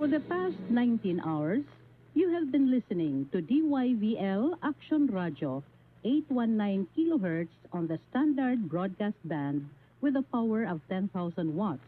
For the past 19 hours, you have been listening to DYVL Action Radio, 819 kilohertz on the standard broadcast band with a power of 10,000 watts.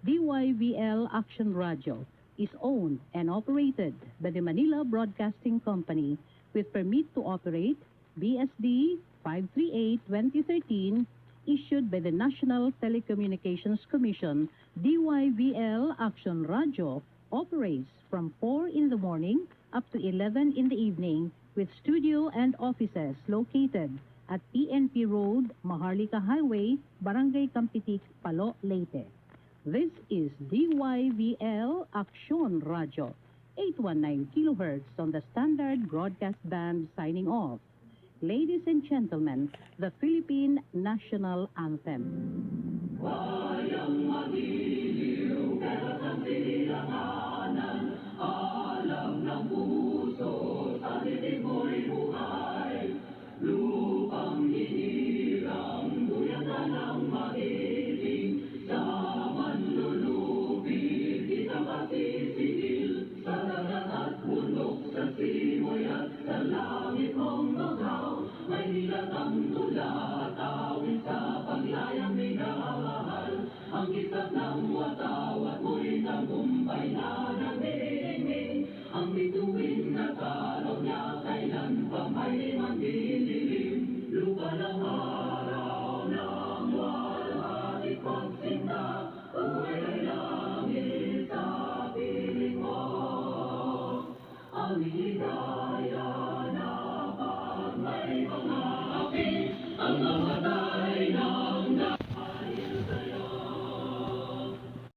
DYVL Action Radio is owned and operated by the Manila Broadcasting Company with permit to operate BSD 538-2013 issued by the National Telecommunications Commission. DYVL Action Radio operates from 4 in the morning up to 11 in the evening with studio and offices located at PNP Road, Maharlika Highway, Barangay Campitic, Palo, Leyte. This is DYVL Action Radio, 819 kilohertz on the standard broadcast band signing off. Ladies and gentlemen, the Philippine National Anthem. Wayang magiliw, pero sa silanganan, alam ng puso, sa titig mo'y buhay. Lupang hinirang, duyan ng magiling, sa manlulupig, isang pasisigil, sa dagat at bundok, sa simoy at sa langit mong magaw, may nilatang tula, tawid sa paglayang minamahal, ang kisap ng watawat mo'y tagumpay na